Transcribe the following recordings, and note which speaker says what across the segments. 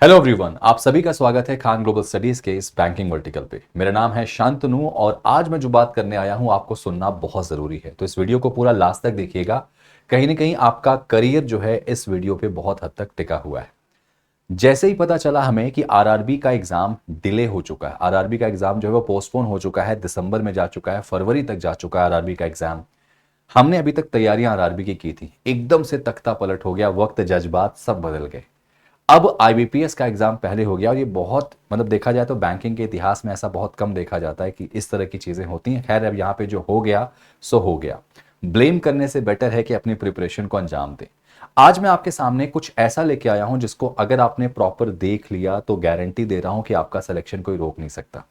Speaker 1: Hello everyone, आप सभी का स्वागत है खान ग्लोबल स्टडीज के इस बैंकिंग वर्टिकल पे। मेरा नाम है शांतनु और आज मैं जो बात करने आया हूं आपको सुनना बहुत जरूरी है, तो इस वीडियो को पूरा लास्ट तक देखिएगा। कहीं ना कहीं आपका करियर जो है इस वीडियो पे बहुत हद तक टिका हुआ है। जैसे ही पता चला हमें कि आरआरबी का एग्जाम डिले हो चुका है, आरआरबी का एग्जाम जो है वो पोस्टपोन हो चुका है, दिसंबर में जा चुका है, फरवरी तक जा चुका है आरआरबी का एग्जाम। हमने अभी तक तैयारियां आरआरबी की थी, एकदम से तख्ता पलट हो गया, वक्त जज्बात सब बदल गए। अब आईबीपीएस का एग्जाम पहले हो गया और ये बहुत मतलब देखा जाए तो बैंकिंग के इतिहास में ऐसा बहुत कम देखा जाता है कि इस तरह की चीजें होती हैं। खैर अब यहाँ पे जो हो गया सो हो गया। ब्लेम करने से बेटर है कि अपनी प्रिपरेशन को अंजाम दें। आज मैं आपके सामने कुछ ऐसा लेके आया हूं जिसको अगर आपने प्रॉपर देख लिया तो गारंटी दे रहा हूं कि आपका सिलेक्शन कोई रोक नहीं सकता।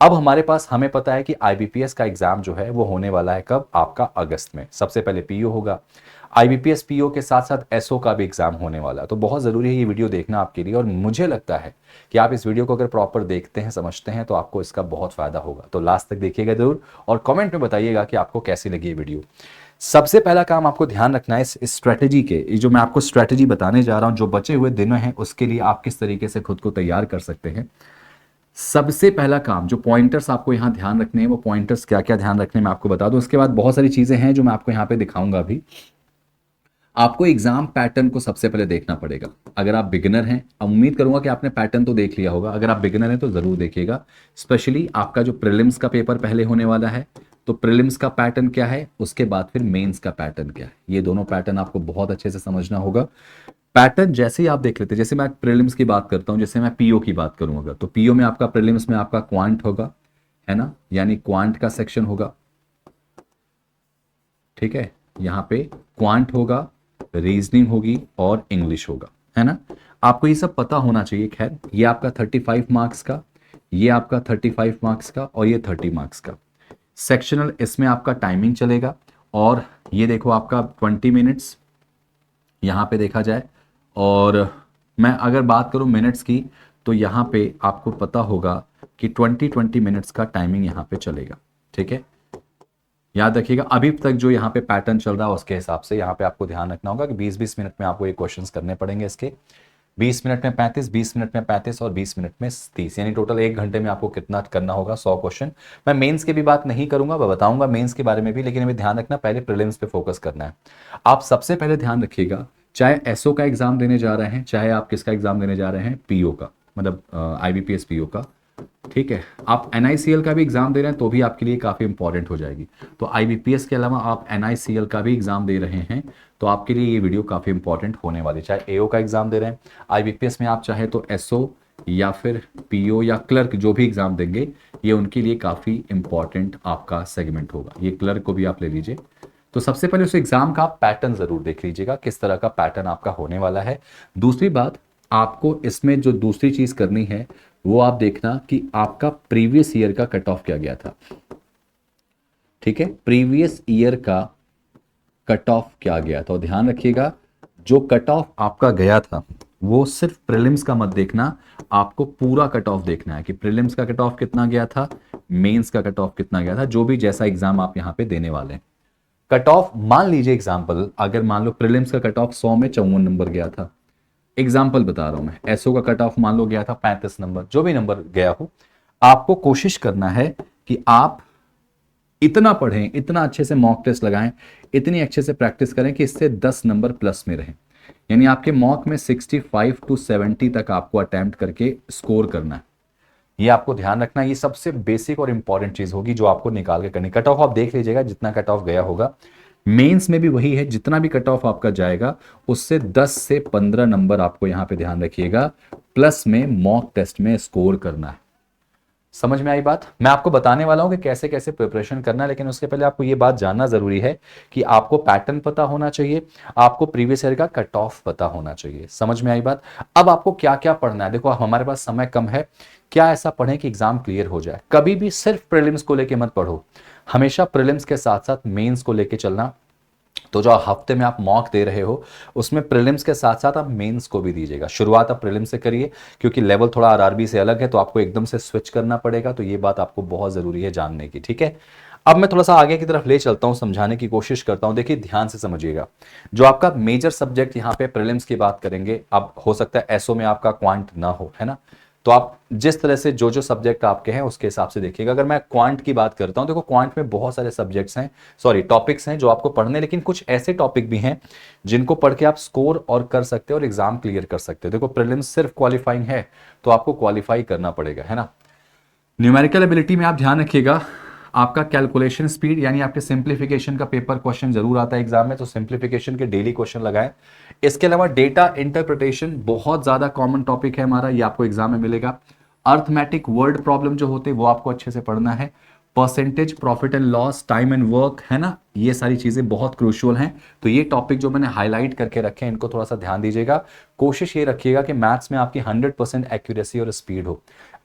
Speaker 1: अब हमारे पास हमें पता है कि आईबीपीएस का एग्जाम जो है वो होने वाला है कब, आपका अगस्त में। सबसे पहले पीओ होगा, आईबीपीएस पीओ के साथ साथ एसओ का भी एग्जाम होने वाला है। तो बहुत जरूरी है ये वीडियो देखना आपके लिए, और मुझे लगता है कि आप इस वीडियो को अगर प्रॉपर देखते हैं, समझते हैं, तो आपको इसका बहुत फायदा होगा। तो लास्ट तक देखिएगा जरूर और कमेंट में बताइएगा कि आपको कैसी लगी ये वीडियो। सबसे पहला काम आपको ध्यान रखना है इस स्ट्रेटेजी के, ये जो मैं आपको स्ट्रेटेजी बताने जा रहा हूं, जो बचे हुए दिन हैं उसके लिए आप किस तरीके से खुद को तैयार कर सकते हैं। सबसे पहला काम, जो पॉइंटर्स आपको यहां ध्यान रखने हैं, वो पॉइंटर्स क्या क्या ध्यान रखने मैं आपको बता दूं। उसके बाद बहुत सारी चीजें हैं जो मैं आपको यहां पे दिखाऊंगा अभी। आपको एग्जाम पैटर्न को सबसे पहले देखना पड़ेगा। अगर आप बिगिनर हैं, उम्मीद करूंगा कि आपने पैटर्न तो देख लिया होगा। अगर आप बिगिनर हैं तो जरूर देखिएगा। स्पेशली आपका जो प्रीलिम्स का पेपर पहले होने वाला है, तो प्रीलिम्स का पैटर्न क्या है, उसके बाद फिर मेंस का पैटर्न क्या है, ये दोनों पैटर्न आपको बहुत अच्छे से समझना होगा। पैटर्न जैसे ही आप देख लेते हैं, जैसे मैं प्रीलिम्स की बात करता हूं, जैसे मैं पीओ की बात करूंगा, तो पीओ में आपका प्रीलिम्स में आपका क्वांट होगा, है ना, यानी क्वांट का सेक्शन होगा। ठीक है, यहां पे क्वांट होगा, रीजनिंग होगी और इंग्लिश होगा, है ना। आपको ये सब पता होना चाहिए। खैर, ये आपका 35 मार्क्स का, ये आपका 35 मार्क्स का और ये 30 मार्क्स का सेक्शनल। इसमें आपका टाइमिंग चलेगा और ये देखो आपका 20 मिनट्स यहां पे देखा जाए। और मैं अगर बात करूं मिनट्स की, तो यहां पे आपको पता होगा कि 20 मिनट्स का टाइमिंग यहां पे चलेगा। ठीक है, याद रखिएगा अभी तक जो यहाँ पे पैटर्न चल रहा है उसके हिसाब से यहाँ पे आपको ध्यान रखना होगा कि 20-20 मिनट में आपको ये क्वेश्चंस करने पड़ेंगे इसके। 20 मिनट में 35, 20 मिनट में 35 और 20 मिनट में 30, यानी टोटल 1 घंटे में आपको कितना करना होगा, 100 क्वेश्चन। मैं मेंस की भी बात नहीं करूंगा, मैं बताऊंगा मेंस के बारे में भी, लेकिन अभी ध्यान रखना पहले प्रीलिम्स पे फोकस करना है। आप सबसे पहले ध्यान रखिएगा, चाहे एसओ का एग्जाम देने जा रहे हैं, चाहे आप किसका एग्जाम देने जा रहे हैं, पीओ का, मतलब आईबीपीएस पीओ का। ठीक है, आप एनआईसीएल का भी एग्जाम दे रहे हैं तो भी आपके लिए काफी इंपॉर्टेंट हो जाएगी। तो आईबीपीएस के अलावा आप एनआईसीएल का भी एग्जाम दे रहे हैं तो आपके लिए ये वीडियो काफी इंपॉर्टेंट होने वाली है। चाहे एओ का एग्जाम दे रहे हैं आईबीपीएस में, आप चाहे तो एसओ या फिर पीओ या क्लर्क जो भी एग्जाम देंगे, ये उनके लिए काफी इंपॉर्टेंट आपका सेगमेंट होगा। ये क्लर्क को भी आप ले लीजिए। तो सबसे पहले उस एग्जाम का पैटर्न जरूर देख लीजिएगा, किस तरह का पैटर्न आपका होने वाला है। दूसरी बात, आपको इसमें जो दूसरी चीज करनी है वो आप देखना कि आपका प्रीवियस ईयर का कट ऑफ क्या गया था। ठीक है, प्रीवियस ईयर का कट ऑफ क्या गया था, और ध्यान रखिएगा जो कट ऑफ आपका गया था वो सिर्फ प्रीलिम्स का मत देखना, आपको पूरा कट ऑफ देखना है कि प्रीलिम्स का कट ऑफ कितना गया था, मेंस का कट ऑफ कितना गया था, जो भी जैसा एग्जाम आप यहां पे देने वाले हैं। कट ऑफ मान लीजिए एग्जाम्पल, अगर मान लो प्रीलिम्स का कट ऑफ 100 में 54 नंबर गया था, एग्जाम्पल बता रहा हूं मैं, एसओ का कट ऑफ मान लो गया था 35 नंबर, जो भी नंबर गया हो, आपको कोशिश करना है कि आप इतना पढ़ें, इतना अच्छे से मॉक टेस्ट लगाएं, इतनी अच्छे से प्रैक्टिस करें कि इससे 10 नंबर प्लस में रहें। यानी आपके मॉक में 65 to 70 तक आपको अटेम्प्ट करके स्कोर करना है। ये आपको ध्यान रखना, ये सबसे बेसिक और इंपॉर्टेंट चीज होगी जो आपको निकाल के करनी। कट ऑफ आप देख लीजिएगा, जितना कट ऑफ गया होगा मेंस में भी वही है, जितना भी कट ऑफ आपका जाएगा उससे 10 से 15 नंबर आपको यहां पे ध्यान रखिएगा प्लस में मॉक टेस्ट में स्कोर करना है। समझ में आई बात? मैं आपको बताने वाला हूं कि कैसे कैसे प्रिपरेशन करना है, लेकिन उसके पहले आपको यह बात जानना जरूरी है कि आपको पैटर्न पता होना चाहिए, आपको प्रीवियस ईयर का कट ऑफ पता होना चाहिए। समझ में आई बात? अब आपको क्या क्या पढ़ना है, देखो हमारे पास समय कम है, क्या ऐसा पढ़ें कि एग्जाम क्लियर हो जाए। कभी भी सिर्फ प्रीलिम्स को लेके मत पढ़ो, हमेशा प्रीलिम्स के साथ साथ मेंस को लेके चलना। तो जो हफ्ते में आप मॉक दे रहे हो उसमें प्रीलिम्स के साथ साथ आप मेंस को भी दीजिएगा। शुरुआत आप प्रीलिम्स से करिए क्योंकि लेवल थोड़ा आरआरबी से अलग है, तो आपको एकदम से स्विच करना पड़ेगा, तो ये बात आपको बहुत जरूरी है जानने की। ठीक है, अब मैं थोड़ा सा आगे की तरफ ले चलता हूं, समझाने की कोशिश करता हूं। देखिए ध्यान से समझिएगा, जो आपका मेजर सब्जेक्ट यहाँ पे प्रीलिम्स की बात करेंगे, अब हो सकता है एसओ में आपका क्वांट ना हो, है ना, तो आप जिस तरह से जो जो सब्जेक्ट आपके हैं उसके हिसाब से देखिएगा। अगर मैं क्वांट की बात करता हूं, देखो क्वांट में बहुत सारे सब्जेक्ट्स हैं, सॉरी टॉपिक्स हैं जो आपको पढ़ने, लेकिन कुछ ऐसे टॉपिक भी हैं जिनको पढ़ के आप स्कोर और कर सकते हो और एग्जाम क्लियर कर सकते हो। देखो प्रीलिम्स सिर्फ क्वालिफाइंग है तो आपको क्वालिफाई करना पड़ेगा, है ना। न्यूमेरिकल एबिलिटी में आप ध्यान रखिएगा, आपका कैलकुलेशन स्पीड यानी आपके सिंप्लीफिकेशन का पेपर क्वेश्चन जरूर आता है एग्जाम में, तो सिंप्लीफिकेशन के डेली क्वेश्चन लगाएं। इसके अलावा डेटा इंटरप्रिटेशन बहुत ज्यादा कॉमन टॉपिक है हमारा, ये आपको एग्जाम में मिलेगा। अर्थमेटिक वर्ड प्रॉब्लम जो होते हैं वो आपको अच्छे से पढ़ना है। Percentage, profit and loss, time and work, है ना, ये सारी चीजें बहुत क्रूशियल हैं। तो ये टॉपिक जो मैंने हाईलाइट करके रखे हैं इनको थोड़ा सा ध्यान दीजिएगा। कोशिश ये रखिएगा कि मैथ्स में आपकी 100% एक्यूरेसी और स्पीड हो।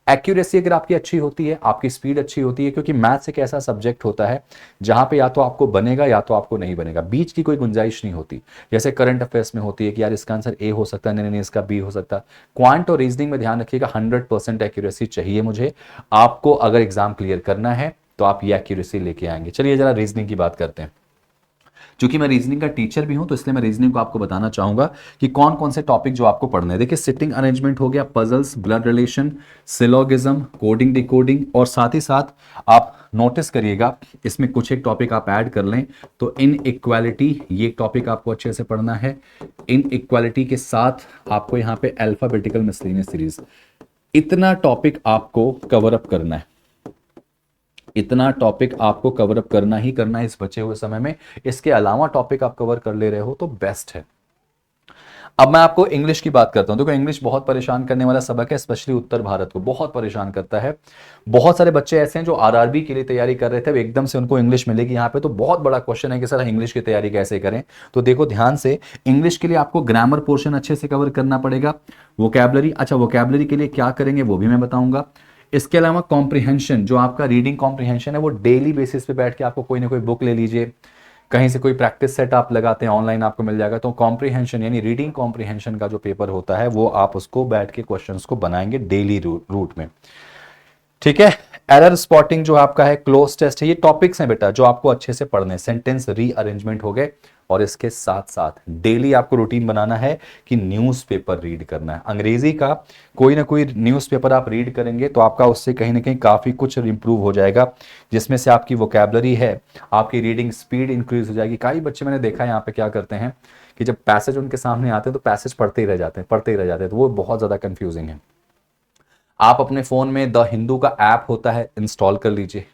Speaker 1: एक्यूरेसी अगर आपकी अच्छी होती है, आपकी स्पीड अच्छी होती है, क्योंकि मैथ्स एक ऐसा सब्जेक्ट होता है जहां पे या तो आपको बनेगा या तो आपको नहीं बनेगा, बीच की कोई गुंजाइश नहीं होती। जैसे करंट अफेयर्स में होती है कि यार इसका आंसर ए हो सकता है, नहीं नहीं इसका बी हो सकता है। क्वांट और रीजनिंग में ध्यान रखिएगा 100% एक्यूरेसी चाहिए मुझे। आपको अगर एग्जाम क्लियर करना है तो आप ये एक्यूरेसी लेके आएंगे। चलिए जरा रीजनिंग की बात करते हैं। क्योंकि मैं रीजनिंग का टीचर भी हूं तो इसलिए मैं रीजनिंग को आपको बताना चाहूंगा कि कौन कौन से टॉपिक जो आपको पढ़ने हैं। देखिए सिटिंग अरेंजमेंट हो गया, puzzles, blood relation, syllogism, coding decoding, और साथ ही साथ आप नोटिस करिएगा इसमें कुछ एक टॉपिक आप ऐड कर लें तो इन इक्वालिटी, ये टॉपिक आपको अच्छे से पढ़ना है। इन इक्वालिटी के साथ आपको यहाँ पे अल्फाबेटिकल मिसलेनियस सीरीज, इतना टॉपिक आपको कवर अप करना है, इतना टॉपिक आपको कवर अप करना ही करना है इस बचे हुए समय में। इसके अलावा टॉपिक आप कवर कर ले रहे हो तो बेस्ट है। अब मैं आपको इंग्लिश की बात करता हूं। देखो इंग्लिश बहुत परेशान करने वाला सबक है, स्पेशली उत्तर भारत को बहुत परेशान करता है। बहुत सारे बच्चे ऐसे हैं जो आरआरबी के लिए तैयारी कर रहे थे, एकदम से उनको इंग्लिश मिलेगी यहाँ पे, तो बहुत बड़ा क्वेश्चन है कि सर इंग्लिश की तैयारी कैसे करें। तो देखो ध्यान से, इंग्लिश के लिए आपको ग्रामर पोर्शन अच्छे से कवर करना पड़ेगा। वोकैबुलरी, अच्छा वोकैबुलरी के लिए क्या करेंगे वो भी मैं बताऊंगा। इसके अलावा कॉम्प्रिहेंशन, जो आपका रीडिंग कॉम्प्रिहेंशन है वो डेली बेसिस पे बैठ के आपको कोई ना कोई बुक ले लीजिए, कहीं से कोई प्रैक्टिस सेट आप लगाते हैं ऑनलाइन आपको मिल जाएगा। तो कॉम्प्रिहेंशन यानी रीडिंग कॉम्प्रिहेंशन का जो पेपर होता है वो आप उसको बैठ के क्वेश्चंस को बनाएंगे डेली रूट में, ठीक है। एरर स्पॉटिंग जो आपका है, क्लोज टेस्ट है, ये टॉपिक्स हैं बेटा जो आपको अच्छे से पढ़ने हैं। सेंटेंस रीअरेंजमेंट हो गए, और इसके साथ साथ डेली आपको रूटीन बनाना है कि न्यूज़पेपर रीड करना है। अंग्रेजी का कोई ना कोई न्यूज़पेपर आप रीड करेंगे तो आपका उससे कहीं ना कहीं काफ़ी कुछ इंप्रूव हो जाएगा, जिसमें से आपकी वोकैबुलरी है, आपकी रीडिंग स्पीड इंक्रीज हो जाएगी। कई बच्चे मैंने देखा है यहाँ पे क्या करते हैं कि जब पैसेज उनके सामने आते हैं तो पैसेज पढ़ते ही रह जाते हैं, पढ़ते ही रह जाते हैं, तो वो बहुत ज़्यादा कंफ्यूजिंग है। आप अपने फ़ोन में द हिंदू का ऐप होता है, इंस्टॉल कर लीजिए।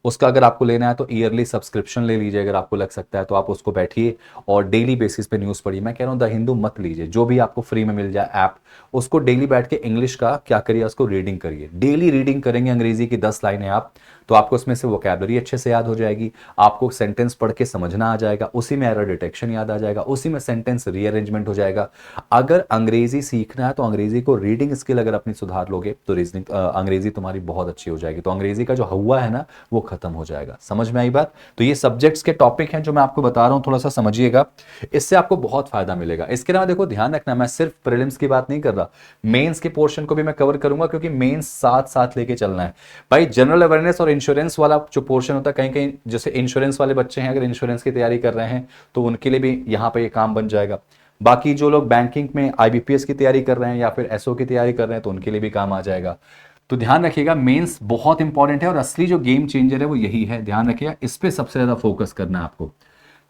Speaker 1: उसका अगर आपको लेना है तो ईयरली सब्सक्रिप्शन ले लीजिए, अगर आपको लग सकता है तो आप उसको बैठिए और डेली बेसिस पे न्यूज़ पढ़िए। मैं कह रहा हूँ द हिंदू मत लीजिए, जो भी आपको फ्री में मिल जाए ऐप, उसको डेली बैठ के इंग्लिश का क्या करिए, उसको रीडिंग करिए। डेली रीडिंग करेंगे अंग्रेजी की 10 लाइनें आप, तो आपको उसमें से वोकैबुलरी अच्छे से याद हो जाएगी, आपको सेंटेंस पढ़ के समझना आ जाएगा, उसी में एरर डिटेक्शन याद आ जाएगा, उसी में सेंटेंस रीअरेंजमेंट हो जाएगा। अगर अंग्रेजी सीखना है तो अंग्रेजी को रीडिंग स्किल अगर अपनी सुधार लोगे तो रीजनिंग अंग्रेजी तुम्हारी बहुत अच्छी हो जाएगी, तो अंग्रेजी का जो हुआ है ना वो खत्म हो जाएगा। समझ में आई बात? तो ये सब्जेक्ट्स के टॉपिक हैं जो मैं आपको बता रहा हूं, थोड़ा सा समझिएगा, इससे आपको बहुत फायदा मिलेगा। इसके अलावा देखो ध्यान रखना, मैं सिर्फ प्रीलिम्स की बात नहीं कर रहा, मेंस के पोर्शन को भी मैं कवर करूंगा, क्योंकि मेंस साथ साथ लेके चलना है भाई। जनरल अवेयरनेस और इंश्योरेंस वाला जो पोर्शन होता है, कहीं कहीं जैसे इंश्योरेंस वाले बच्चे हैं, अगर इंश्योरेंस की तैयारी कर रहे हैं तो उनके लिए भी यहाँ पे ये काम बन जाएगा। बाकी जो लोग बैंकिंग में आईबीपीएस की तैयारी कर रहे हैं या फिर एसओ की तैयारी कर रहे हैं तो उनके लिए भी काम आ जाएगा। तो ध्यान रखिएगा, मेंस बहुत इंपॉर्टेंट है और असली जो गेम चेंजर है वो यही है। ध्यान रखिएगा, इस पे सबसे ज्यादा फोकस करना है आपको।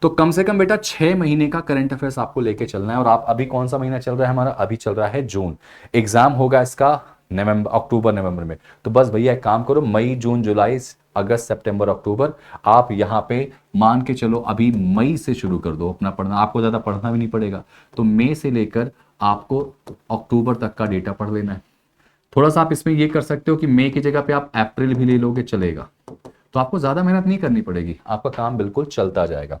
Speaker 1: तो कम से कम बेटा 6 महीने का करंट अफेयर्स आपको लेके चलना है। और आप अभी कौन सा महीना चल रहा है हमारा? अभी चल रहा है जून। एग्जाम होगा इसका नवंबर, अक्टूबर नवंबर में। तो बस भैया एक काम करो, मई जून जुलाई अगस्त सितंबर अक्टूबर, आप यहाँ पे मान के चलो अभी मई से शुरू कर दो अपना पढ़ना। आपको ज्यादा पढ़ना भी नहीं पड़ेगा, तो मई से लेकर आपको अक्टूबर तक का डेटा पढ़ लेना है। थोड़ा सा आप इसमें ये कर सकते हो कि मई की जगह पे आप अप्रैल भी ले लोगे, चलेगा। तो आपको ज्यादा मेहनत नहीं करनी पड़ेगी, आपका काम बिल्कुल चलता जाएगा।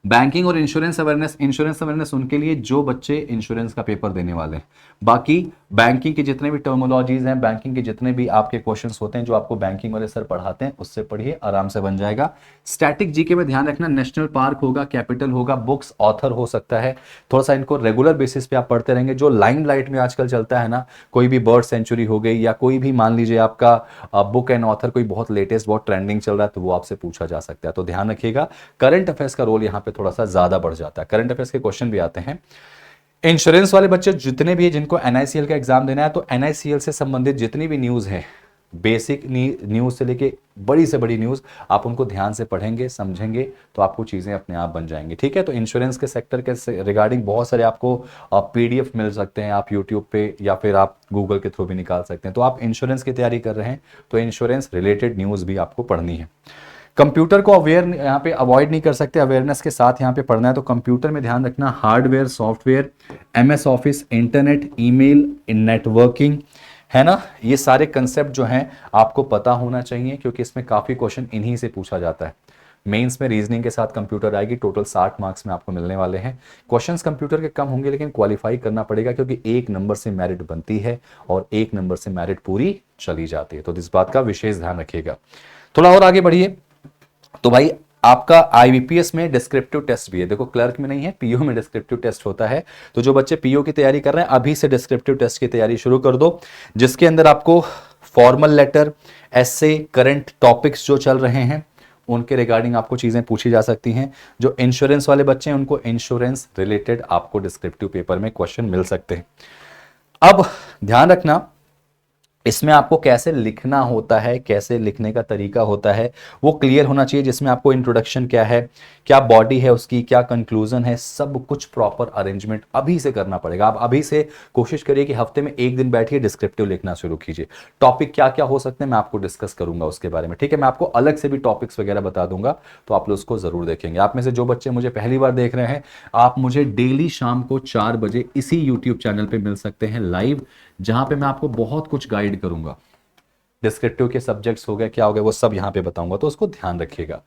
Speaker 1: बैंकिंग और इंश्योरेंस अवेयरनेस, इंश्योरेंस अवेयरनेस उनके लिए जो बच्चे इंश्योरेंस का पेपर देने वाले हैं। बाकी बैंकिंग के जितने भी टर्मोलॉजीज हैं, बैंकिंग के जितने भी आपके क्वेश्चंस होते हैं जो आपको बैंकिंग वाले सर पढ़ाते हैं, उससे पढ़िए, आराम से बन जाएगा। स्टैटिक जीके में ध्यान रखना, नेशनल पार्क होगा, कैपिटल होगा, बुक्स, ऑथर हो सकता है, थोड़ा सा इनको रेगुलर बेसिस पे आप पढ़ते रहेंगे। जो लाइमलाइट में आजकल चलता है ना, कोई भी बर्ड सेंचुरी हो गई या कोई भी मान लीजिए आपका बुक एंड ऑथर कोई बहुत लेटेस्ट, बहुत ट्रेंडिंग चल रहा है, तो वो आपसे पूछा जा सकता है, तो ध्यान रखिएगा। करंट अफेयर्स का रोल यहाँ पे थोड़ा सा ज्यादा बढ़ जाता है, करंट अफेयर्स के क्वेश्चन भी आते हैं। इंश्योरेंस वाले बच्चे जितने भी हैं जिनको एनआईसीएल का एग्जाम देना है, तो एनआईसीएल से संबंधित जितनी भी न्यूज़ है, बेसिक न्यूज़ से लेके बड़ी से बड़ी न्यूज़, आप उनको ध्यान से पढ़ेंगे, समझेंगे, तो आपको चीज़ें अपने आप बन जाएंगी। ठीक है, तो इंश्योरेंस के सेक्टर के रिगार्डिंग बहुत सारे आपको पीडीएफ मिल सकते हैं, आप यूट्यूब पे या फिर आप गूगल के थ्रू भी निकाल सकते हैं। तो आप इंश्योरेंस की तैयारी कर रहे हैं तो इंश्योरेंस रिलेटेड न्यूज़ भी आपको पढ़नी है। कंप्यूटर को अवेयर यहाँ पे अवॉइड नहीं कर सकते, अवेयरनेस के साथ यहाँ पे पढ़ना है। तो कंप्यूटर में ध्यान रखना, hardware, software, MS office, internet, email, networking, है ना, ये सारे कंसेप्ट जो हैं आपको पता होना चाहिए, क्योंकि इसमें काफी क्वेश्चन इन्हीं से पूछा जाता है। मेंस में रीजनिंग के साथ कंप्यूटर आएगी, टोटल 60 मार्क्स में आपको मिलने वाले हैं। क्वेश्चंस कंप्यूटर के कम होंगे लेकिन क्वालिफाई करना पड़ेगा, क्योंकि 1 नंबर से मेरिट बनती है और 1 नंबर से मेरिट पूरी चली जाती है, तो इस बात का विशेष ध्यान रखिएगा। थोड़ा और आगे बढ़िए। तो भाई आपका आईबीपीएस में डिस्क्रिप्टिव टेस्ट भी है, देखो क्लर्क में नहीं है, पीओ में डिस्क्रिप्टिव टेस्ट होता है। तो जो बच्चे पीओ की तैयारी कर रहे हैं अभी से डिस्क्रिप्टिव टेस्ट की तैयारी शुरू कर दो, जिसके अंदर आपको फॉर्मल लेटर, एसे, करंट टॉपिक्स जो चल रहे हैं उनके रिगार्डिंग आपको चीजें पूछी जा सकती हैं। जो इंश्योरेंस वाले बच्चे हैं उनको इंश्योरेंस रिलेटेड आपको डिस्क्रिप्टिव पेपर में क्वेश्चन मिल सकते हैं। अब ध्यान रखना, इसमें आपको कैसे लिखना होता है, कैसे लिखने का तरीका होता है वो क्लियर होना चाहिए, जिसमें आपको इंट्रोडक्शन क्या है, क्या बॉडी है उसकी, क्या कंक्लूजन है, सब कुछ प्रॉपर अरेंजमेंट अभी से करना पड़ेगा। आप अभी से कोशिश करिए कि हफ्ते में 1 दिन बैठिए, डिस्क्रिप्टिव लिखना शुरू कीजिए। टॉपिक क्या क्या हो सकते हैं मैं आपको डिस्कस करूंगा उसके बारे में, ठीक है। मैं आपको अलग से भी टॉपिक्स वगैरह बता दूंगा, तो आप लोग उसको जरूर देखेंगे। आप में से जो बच्चे मुझे पहली बार देख रहे हैं, आप मुझे डेली शाम को 4 बजे इसी यूट्यूब चैनल पर मिल सकते हैं लाइव, जहां पे मैं आपको बहुत कुछ गाइड करूंगा। डिस्क्रिप्टिव के सब्जेक्ट्स हो गए, क्या हो गए, वो सब यहां पे बताऊंगा, तो उसको ध्यान रखिएगा।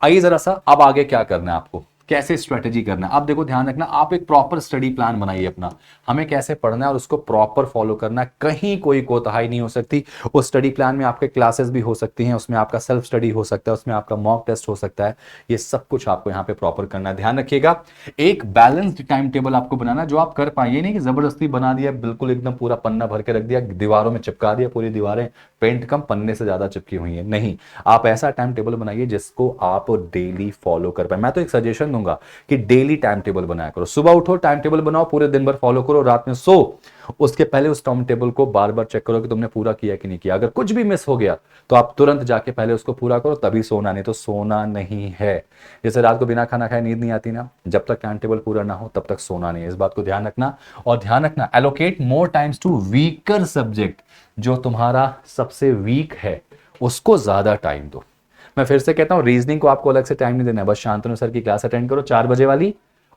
Speaker 1: आइए जरा सा अब आगे क्या करना है आपको, कैसे स्ट्रेटेजी करना है। आप देखो ध्यान रखना, आप एक प्रॉपर स्टडी प्लान बनाइए अपना, हमें कैसे पढ़ना है और उसको प्रॉपर फॉलो करना है, कहीं कोई कोताही नहीं हो सकती। उस स्टडी प्लान में आपके क्लासेस भी हो सकती हैं, उसमें आपका सेल्फ स्टडी हो सकता है, उसमें आपका मॉक टेस्ट हो सकता है, ये सब कुछ आपको यहाँ पे प्रॉपर करना है। ध्यान रखिएगा, एक बैलेंस्ड टाइम टेबल आपको बनाना जो आप कर पाए, ये नहीं कि जबरदस्ती बना दिया, बिल्कुल एकदम पूरा पन्ना भर के रख दिया, दीवारों में चिपका दिया, पूरी दीवारें पेंट कम पन्ने से ज्यादा चिपकी हुई है, नहीं। आप ऐसा टाइम टेबल बनाइए जिसको आप डेली फॉलो कर पाए। मैं तो एक सजेशन दूंगा कि डेली टाइम टेबल बनाया करो, सुबह उठो टाइम टेबल बनाओ, पूरे दिन भर फॉलो करो, रात में सो, उसके पहले उस टाइम टेबल को बार बार चेक करो कि तुमने पूरा किया कि नहीं किया। अगर कुछ भी मिस हो गया तो आप तुरंत जाके पहले उसको पूरा करो, तभी सोना, नहीं तो सोना नहीं है। जैसे रात को बिना खाना खाए नींद नहीं आती ना, जब तक टाइम टेबल पूरा ना हो तब तक सोना नहीं है, इस बात को ध्यान रखना। और ध्यान रखना, allocate more times to weaker subject, जो तुम्हारा सबसे वीक है उसको ज्यादा टाइम दो। मैं फिर से कहता हूं, रीजनिंग को आपको अलग से टाइम नहीं देना है, बस शांतनु सर की क्लास अटेंड करो 4 बजे वाली,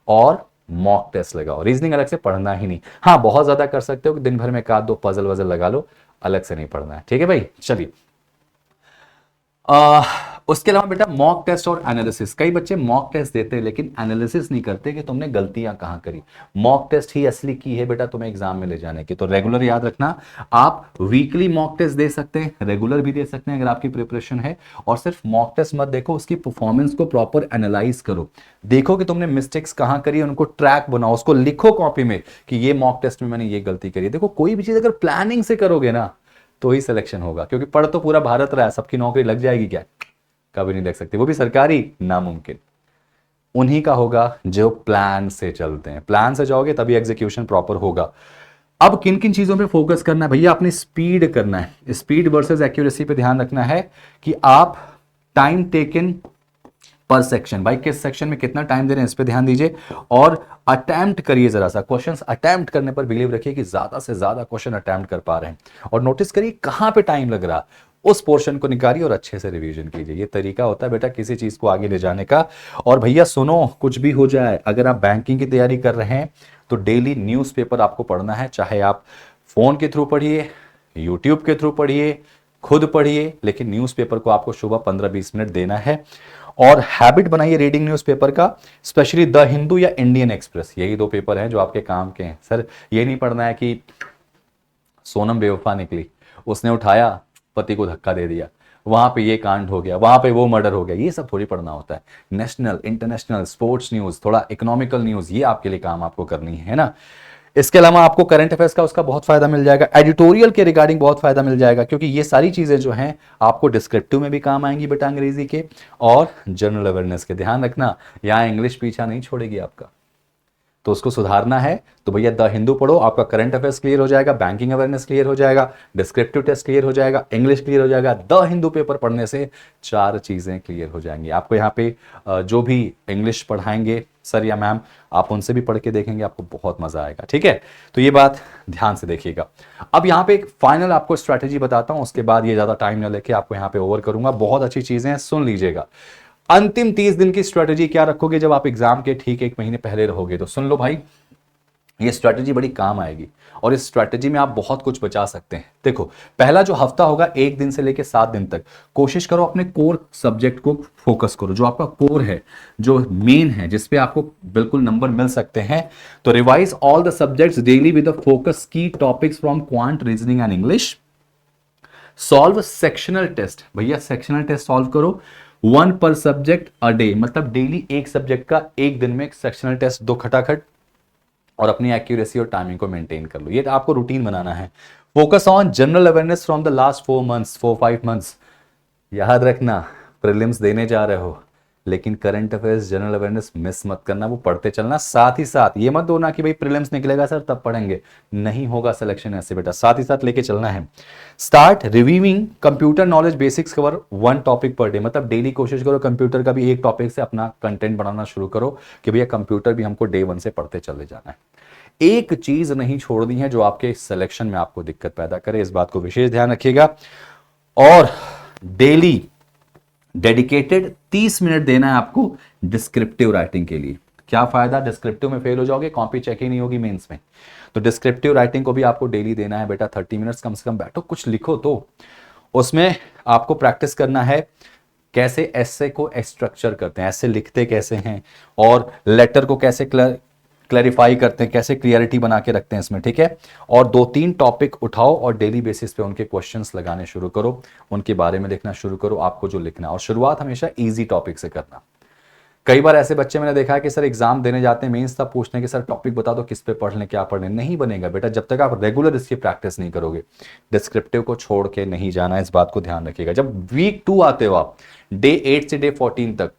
Speaker 1: और मॉक टेस्ट लगाओ, रीजनिंग अलग से पढ़ना ही नहीं। हाँ बहुत ज्यादा कर सकते हो कि दिन भर में 1-2 पजल वजल लगा लो, अलग से नहीं पढ़ना है, ठीक है भाई। चलिए उसके अलावा बेटा मॉक टेस्ट और एनालिसिस, कई बच्चे मॉक टेस्ट देते हैं लेकिन एनालिसिस नहीं करते कि तुमने गलतियां कहां करी। मॉक टेस्ट ही असली की है बेटा तुम्हें एग्जाम में ले जाने की, तो रेगुलर याद रखना। आप वीकली मॉक टेस्ट दे सकते हैं, रेगुलर भी दे सकते हैं अगर आपकी प्रिपरेशन है। और सिर्फ मॉक टेस्ट मत देखो, उसकी परफॉर्मेंस को प्रॉपर एनालाइज करो, देखो कि तुमने मिस्टेक्स कहां करी, उनको ट्रैक बनाओ, उसको लिखो कॉपी में कि ये मॉक टेस्ट में मैंने ये गलती करी। देखो कोई भी चीज अगर प्लानिंग से करोगे ना तो ही सिलेक्शन होगा, क्योंकि पढ़ तो पूरा भारत रहा है, सबकी नौकरी लग जाएगी क्या, कभी नहीं लग सकती, वो भी सरकारी, नामुमकिन। उन्हीं का होगा जो प्लान से चलते हैं, प्लान से जाओगे तभी एग्जीक्यूशन प्रॉपर होगा। अब किन किन चीजों पे फोकस करना है भैया, अपनी स्पीड करना है, स्पीड वर्सेस एक्यूरेसी पे ध्यान रखना है कि आप टाइम टेकन पर सेक्शन, भाई किस सेक्शन में कितना टाइम दे रहे हैं इस पे ध्यान दीजिए। और अटेम्प्ट करिए, जरा सा क्वेश्चंस अटेम्प्ट करने पर बिलीव रखिए कि ज्यादा से ज्यादा क्वेश्चन अटेम्प्ट कर पा रहे हैं, और नोटिस करिए कहां पे टाइम लग रहा, उस पोर्शन को निकालिए और अच्छे से रिवीजन कीजिए। ये तरीका होता है बेटा किसी चीज को आगे ले जाने का। और भैया सुनो, कुछ भी हो जाए, अगर आप बैंकिंग की तैयारी कर रहे हैं तो डेली न्यूज़पेपर आपको पढ़ना है, चाहे आप फोन के थ्रू पढ़िए, यूट्यूब के थ्रू पढ़िए, खुद पढ़िए, लेकिन न्यूज़पेपर को आपको सुबह 15-20 मिनट देना है। और हैबिट बनाइए रीडिंग न्यूज़पेपर का, स्पेशली द हिंदू या इंडियन एक्सप्रेस, यही 2 पेपर हैं जो आपके काम के हैं। सर ये नहीं पढ़ना है कि सोनम बेवफा निकली, उसने उठाया, पति को धक्का दे दिया, वहां पे ये कांड हो गया, वहां पे वो मर्डर हो गया, ये सब थोड़ी पढ़ना होता है। नेशनल, इंटरनेशनल, स्पोर्ट्स न्यूज, थोड़ा इकोनॉमिकल न्यूज, ये आपके लिए काम आपको करनी है ना। इसके अलावा आपको करंट अफेयर्स का उसका बहुत फायदा मिल जाएगा, एडिटोरियल के रिगार्डिंग बहुत फायदा मिल जाएगा, क्योंकि ये सारी चीजें जो हैं आपको डिस्क्रिप्टिव में भी काम आएंगी बेटा अंग्रेजी के, और जनरल अवेयरनेस के। ध्यान रखना, यहाँ इंग्लिश पीछा नहीं छोड़ेगी आपका, तो उसको सुधारना है तो भैया द हिंदू पढ़ो, आपका करंट अफेयर्स क्लियर हो जाएगा, बैंकिंग अवेयरनेस क्लियर हो जाएगा, डिस्क्रिप्टिव टेस्ट क्लियर हो जाएगा, इंग्लिश क्लियर हो जाएगा। द हिंदू पेपर पढ़ने से 4 चीजें क्लियर हो जाएंगी। आपको यहाँ पे जो भी इंग्लिश पढ़ाएंगे सर या मैम, आप उनसे भी पढ़ के देखेंगे, आपको बहुत मजा आएगा। ठीक है, तो ये बात ध्यान से देखिएगा। अब यहाँ पे एक फाइनल आपको स्ट्रैटेजी बताता हूं, उसके बाद ये ज्यादा टाइम ना लेके आपको यहाँ पे ओवर करूंगा। बहुत अच्छी चीजें हैं, सुन लीजिएगा। अंतिम 30 दिन की स्ट्रेटजी क्या रखोगे जब आप एग्जाम के ठीक 1 महीने पहले रहोगे, तो सुन लो भाई, ये स्ट्रेटजी बड़ी काम आएगी और इस स्ट्रेटजी में आप बहुत कुछ बचा सकते हैं। देखो, पहला जो हफ्ता होगा 1 दिन से लेकर 7 दिन तक, कोशिश करो अपने कोर सब्जेक्ट को फोकस करो, जो आपका कोर है, जो मेन है, जिसपे आपको बिल्कुल नंबर मिल सकते हैं। तो revise all the subjects daily with the focus key topics from quant, reasoning and English. Solve sectional test, भैया सेक्शनल टेस्ट सॉल्व करो 1 पर सब्जेक्ट अ डे, मतलब डेली एक सब्जेक्ट का 1 दिन में सेक्शनल टेस्ट 2 खटाखट, और अपनी एक्यूरेसी और टाइमिंग को मेंटेन कर लो। ये आपको रूटीन बनाना है। Focus on general awareness from the last 4-5 months. याद रखना, प्रीलिम्स देने जा रहे हो, लेकिन current affairs, general awareness miss मत करना, वो पढ़ते चलना। साथ ही साथ ये मत होना कि भाई प्रीलिम्स निकलेगा सर तब पढ़ेंगे, नहीं होगा सिलेक्शन ऐसे बेटा, साथ ही साथ लेके चलना है। Start reviewing computer knowledge basics, cover 1 topic per day, मतलब डेली कोशिश करो कंप्यूटर का भी एक टॉपिक से अपना कंटेंट बनाना शुरू करो कि भैया कंप्यूटर भी हमको डे 1 से पढ़ते चले जाना है। एक चीज नहीं छोड़नी है जो आपके सिलेक्शन में आपको दिक्कत पैदा करे, इस बात को विशेष ध्यान रखिएगा। और डेली डेडिकेटेड 30 मिनट देना है आपको डिस्क्रिप्टिव राइटिंग के लिए। क्या फायदा, डिस्क्रिप्टिव में फेल हो जाओगे, कॉपी चेक ही नहीं होगी मेंस में। तो डिस्क्रिप्टिव राइटिंग को भी आपको डेली देना है बेटा, 30 मिनट्स कम से कम बैठो, कुछ लिखो। तो उसमें आपको प्रैक्टिस करना है कैसे एसे को स्ट्रक्चर करते हैं, ऐसे लिखते कैसे हैं, और लेटर को कैसे क्लैरिफाई करते हैं, कैसे क्लियरिटी बना के रखते हैं इसमें। ठीक है, और 2-3 टॉपिक उठाओ और डेली बेसिस पे उनके क्वेश्चंस लगाने शुरू करो, उनके बारे में लिखना शुरू करो, आपको जो लिखना है। और शुरुआत हमेशा इजी टॉपिक से करना। कई बार ऐसे बच्चे मैंने देखा है कि सर एग्जाम देने जाते हैं, मेंस तब पूछते हैं कि सर टॉपिक बता दो किस पे पढ़ लें, क्या पढ़ लें। नहीं बनेगा बेटा जब तक आप रेगुलर इसकी प्रैक्टिस नहीं करोगे। डिस्क्रिप्टिव को छोड़ के नहीं जाना, इस बात को ध्यान रखिएगा। जब वीक 2 आते हो आप, डे 8 से डे 14 तक,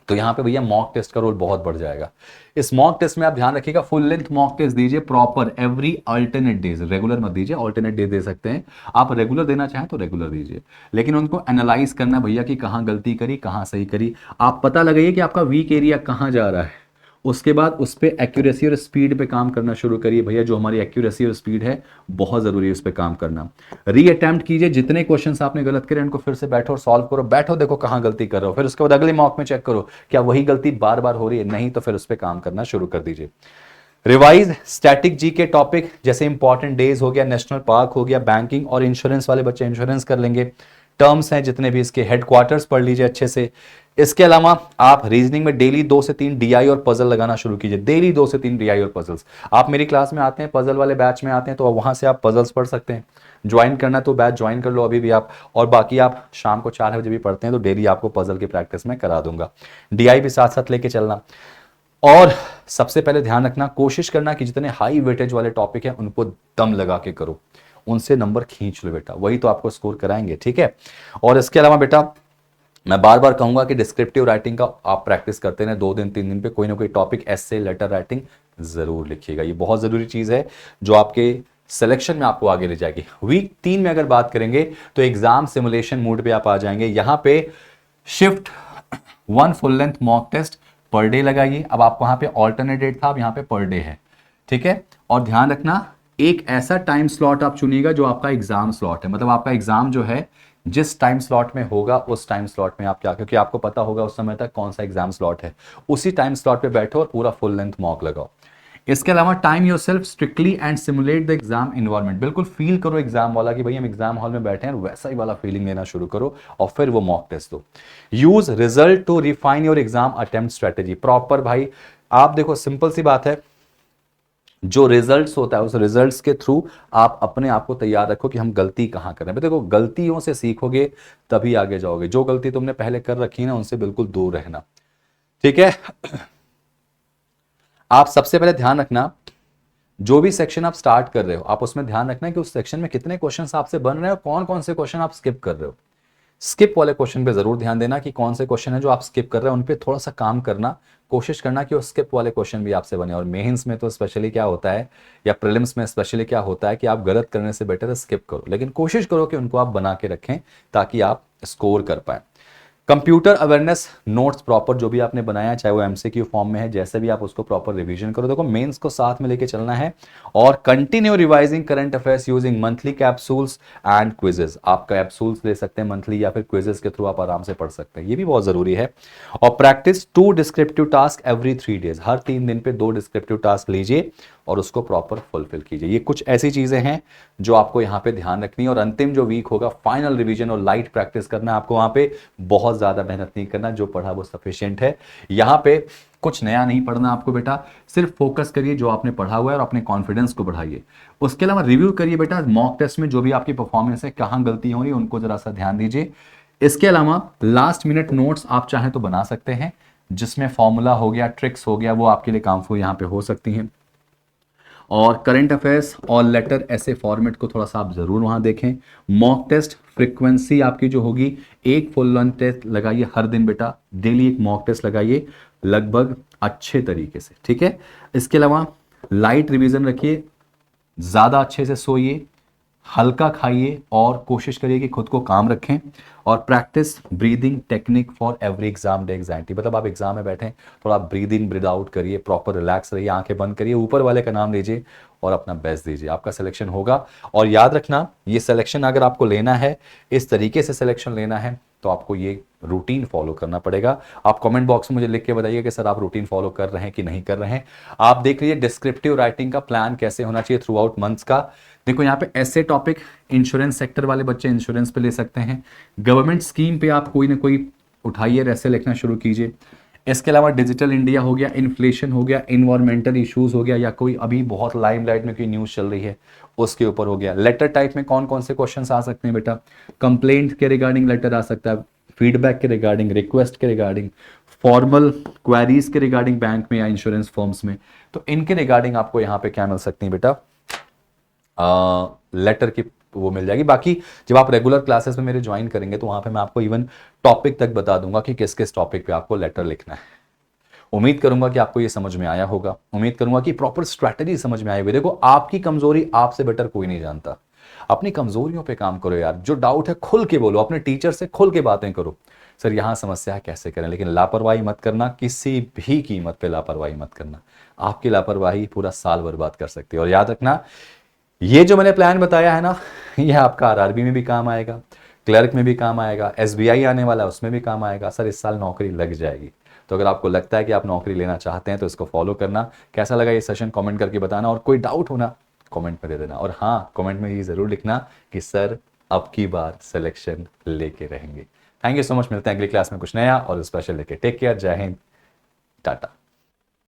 Speaker 1: तो यहां पे भैया मॉक टेस्ट का रोल बहुत बढ़ जाएगा। इस मॉक टेस्ट में आप ध्यान रखिएगा, फुल लेंथ मॉक टेस्ट दीजिए proper every alternate days, regular मत दीजिए, अल्टरनेट डे दे सकते हैं आप। रेगुलर देना चाहें तो रेगुलर दीजिए, लेकिन उनको एनालाइज करना भैया कि कहां गलती करी, कहां सही करी। आप पता लगाइए कि आपका वीक एरिया कहां जा रहा है, उसके बाद उस पर एक्यूरेसी और स्पीड पे काम करना शुरू करिए। भैया जो हमारी एक्यूरेसी और स्पीड है बहुत जरूरी है, उस पर काम करना। री अटेम्प्ट कीजिए, जितने क्वेश्चंस आपने गलत करे उनको फिर से बैठो और सॉल्व करो, बैठो देखो कहां गलती कर रहे हो, फिर उसके बाद अगले मॉक में चेक करो क्या वही गलती बार बार हो रही है, नहीं तो फिर उस पर काम करना शुरू कर दीजिए। रिवाइज स्टैटिक जी के टॉपिक, जैसे इंपॉर्टेंट डेज हो गया, नेशनल पार्क हो गया, बैंकिंग और इंश्योरेंस वाले बच्चे इंश्योरेंस कर लेंगे, टर्म्स हैं जितने भी इसके, हेडक्वार्टर्स पढ़ लीजिए अच्छे से। इसके अलावा आप रीजनिंग में डेली 2 से 3 डीआई और पजल लगाना शुरू कीजिए, डेली 2 से 3 डीआई और पजल्स। आप मेरी क्लास में आते हैं, पजल वाले बैच में आते हैं, तो वहां से आप पजल्स पढ़ सकते हैं। ज्वाइन करना तो बैच ज्वाइन कर लो अभी भी आप, और बाकी आप शाम को 4 बजे भी पढ़ते हैं तो डेली आपको पजल की प्रैक्टिस में करा दूंगा। डीआई भी साथ साथ लेके चलना। और सबसे पहले ध्यान रखना, कोशिश करना कि जितने हाई वेटेज वाले टॉपिक हैं उनको दम लगा के करो, उनसे नंबर खींच लो बेटा, वही तो आपको स्कोर कराएंगे। ठीक है, और इसके अलावा बेटा मैं बार बार कहूंगा कि डिस्क्रिप्टिव राइटिंग का आप प्रैक्टिस करते हैं, 2 दिन 3 दिन पे कोई ना कोई टॉपिक, एसे, लेटर राइटिंग जरूर लिखिएगा। ये बहुत जरूरी चीज है जो आपके सिलेक्शन में आपको आगे ले जाएगी। वीक 3 में अगर बात करेंगे तो एग्जाम सिमुलेशन मोड पे आप आ जाएंगे। यहां पे shift 1 full length mock test per day लगाइए। अब आपको वहां पे ऑल्टरनेट डेट था, अब यहां पे पर डे है। ठीक है, और ध्यान रखना एक ऐसा टाइम स्लॉट आप चुनिएगा जो आपका एग्जाम स्लॉट है, मतलब आपका एग्जाम जो है जिस टाइम स्लॉट में होगा उस टाइम स्लॉट में आप क्या, क्योंकि आपको पता होगा उस समय तक कौन सा एग्जाम स्लॉट है, उसी टाइम स्लॉट पे बैठो और पूरा फुल लेंथ मॉक लगाओ। इसके अलावा time yourself strictly and simulate the exam environment, बिल्कुल फील करो एग्जाम वाला कि भाई हम एग्जाम हॉल में बैठे हैं, वैसा ही वाला फीलिंग लेना शुरू करो और फिर वो मॉक टेस्ट दो। Use result to refine your exam attempt strategy, proper भाई आप देखो सिंपल सी बात है, जो रिजल्ट्स होता है उस रिजल्ट्स के थ्रू आप अपने आप को तैयार रखो कि हम गलती कहाँ कर रहे हैं। देखो गलतियों से सीखोगे तभी आगे जाओगे। जो गलती तुमने पहले कर रखी है ना उनसे बिल्कुल दूर रहना, ठीक है। आप सबसे पहले ध्यान रखना, जो भी सेक्शन आप स्टार्ट कर रहे हो आप उसमें ध्यान रखना कि उस सेक्शन में कितने क्वेश्चंस आपसे बन रहे हैं और कौन कौन से क्वेश्चन आप स्किप कर रहे हो। स्किप वाले क्वेश्चन पे जरूर ध्यान देना कि कौन से क्वेश्चन है जो आप स्किप कर रहे हैं, उन पे थोड़ा सा काम करना, कोशिश करना कि वो स्किप वाले क्वेश्चन भी आपसे बने। और मेंस में तो स्पेशली क्या होता है, या प्रीलिम्स में स्पेशली क्या होता है कि आप गलत करने से बेटर है स्किप करो, लेकिन कोशिश करो कि उनको आप बना के रखें ताकि आप स्कोर कर पाए। कंप्यूटर अवेयरनेस नोट्स प्रॉपर जो भी आपने बनाया चाहे वो एमसीक्यू फॉर्म में है, जैसे भी आप उसको प्रॉपर रिवीजन करो। देखो मेंस को साथ में लेके चलना है और continue revising current affairs using monthly capsules and quizzes. आप कैप्सूल्स ले सकते हैं मंथली या फिर क्विजेस के थ्रू आप आराम से पढ़ सकते हैं, ये भी बहुत जरूरी है। और practice 2 descriptive task every 3 days, हर 3 दिन पे 2 डिस्क्रिप्टिव टास्क लीजिए और उसको प्रॉपर फुलफिल कीजिए। ये कुछ ऐसी चीजें हैं जो आपको यहाँ पे ध्यान रखनी है। और अंतिम जो वीक होगा फाइनल रिवीजन और लाइट प्रैक्टिस करना है आपको, वहां पे बहुत ज्यादा मेहनत नहीं करना, जो पढ़ा वो सफिशिएंट है। यहाँ पे कुछ नया नहीं पढ़ना आपको बेटा, सिर्फ फोकस करिए जो आपने पढ़ा हुआ है और अपने कॉन्फिडेंस को बढ़ाइए। उसके अलावा रिव्यू करिए बेटा मॉक टेस्ट में जो भी आपकी परफॉर्मेंस है, कहाँ गलती हो रही है उनको जरा सा ध्यान दीजिए। इसके अलावा लास्ट मिनट नोट्स आप चाहें तो बना सकते हैं, जिसमें फॉर्मूला हो गया, ट्रिक्स हो गया, वो आपके लिए कामफुल यहाँ पे हो सकती हैं। और करंट अफेयर्स और लेटर ऐसे फॉर्मेट को थोड़ा सा आप जरूर वहां देखें। मॉक टेस्ट फ्रीक्वेंसी आपकी जो होगी, एक फुल लर्न टेस्ट लगाइए हर दिन बेटा, डेली एक मॉक टेस्ट लगाइए लगभग अच्छे तरीके से, ठीक है। इसके अलावा लाइट रिवीजन रखिए, ज्यादा अच्छे से सोइए, हल्का खाइए और कोशिश करिए कि खुद को काम रखें। और practice breathing technique for every exam day anxiety, मतलब आप एग्जाम में बैठे थोड़ा ब्रीद इन ब्रीद आउट करिए, प्रॉपर रिलैक्स रहिए, आंखें बंद करिए, ऊपर वाले का नाम लीजिए और अपना बेस्ट दीजिए, आपका सिलेक्शन होगा। और याद रखना ये सिलेक्शन अगर आपको लेना है, इस तरीके से सिलेक्शन लेना है तो आपको ये रूटीन फॉलो करना पड़ेगा। आप कमेंट बॉक्स में मुझे लिख के बताइए कि सर आप रूटीन फॉलो कर रहे हैं कि नहीं कर रहे हैं। आप देख लीजिए डिस्क्रिप्टिव राइटिंग का प्लान कैसे होना चाहिए थ्रू आउट मंथ्स का। देखो यहाँ पे ऐसे टॉपिक, इंश्योरेंस सेक्टर वाले बच्चे इंश्योरेंस पे ले सकते हैं, गवर्नमेंट स्कीम पे आप कोई ना कोई उठाइए, ऐसे लिखना शुरू कीजिए। इसके अलावा डिजिटल इंडिया हो गया, इन्फ्लेशन हो गया, इन्वायरमेंटल इश्यूज हो गया, या कोई अभी बहुत लाइमलाइट में कोई न्यूज़ चल रही है उसके ऊपर हो गया। लेटर टाइप में कौन कौन से क्वेश्चंस आ सकते हैं बेटा, कंप्लेंट के रिगार्डिंग लेटर आ सकता है, फीडबैक के रिगार्डिंग, रिक्वेस्ट के रिगार्डिंग, फॉर्मल क्वेरीज के रिगार्डिंग बैंक में या इंश्योरेंस फर्म्स में, तो इनके रिगार्डिंग आपको यहाँ पे क्या मिल सकती है बेटा, लेटर की वो मिल जाएगी। बाकी जब आप रेगुलर क्लासेस में मेरे ज्वाइन करेंगे तो वहां पे मैं आपको इवन टॉपिक तक बता दूंगा कि किस किस टॉपिक पे आपको लेटर लिखना है। उम्मीद करूंगा कि आपको ये समझ में आया होगा, उम्मीद करूंगा कि प्रॉपर स्ट्रैटेजी समझ में आई हुई। देखो आपकी कमजोरी आपसे बेटर कोई नहीं जानता, अपनी कमजोरियों पे काम करो यार, जो डाउट है खुल के बोलो, अपने टीचर से खुल के बातें करो, सर यहाँ समस्या है कैसे करें। लेकिन लापरवाही मत करना, किसी भी कीमत पे लापरवाही मत करना, आपकी लापरवाही पूरा साल बर्बाद कर सकती है। और याद रखना ये जो मैंने प्लान बताया है ना, ये आपका आरआरबी में भी काम आएगा, क्लर्क में भी काम आएगा, एसबीआई आने वाला है उसमें भी काम आएगा। सर इस साल नौकरी लग जाएगी। तो अगर आपको लगता है कि आप नौकरी लेना चाहते हैं तो इसको फॉलो करना। कैसा लगा ये सेशन कमेंट करके बताना, और कोई डाउट होना कमेंट में दे देना। और हाँ, कमेंट में ये जरूर लिखना कि सर अब की बार सिलेक्शन लेके रहेंगे। थैंक यू सो मच, मिलते हैं अगली क्लास में कुछ नया और स्पेशल लेके। टेक केयर, जय हिंद, टाटा।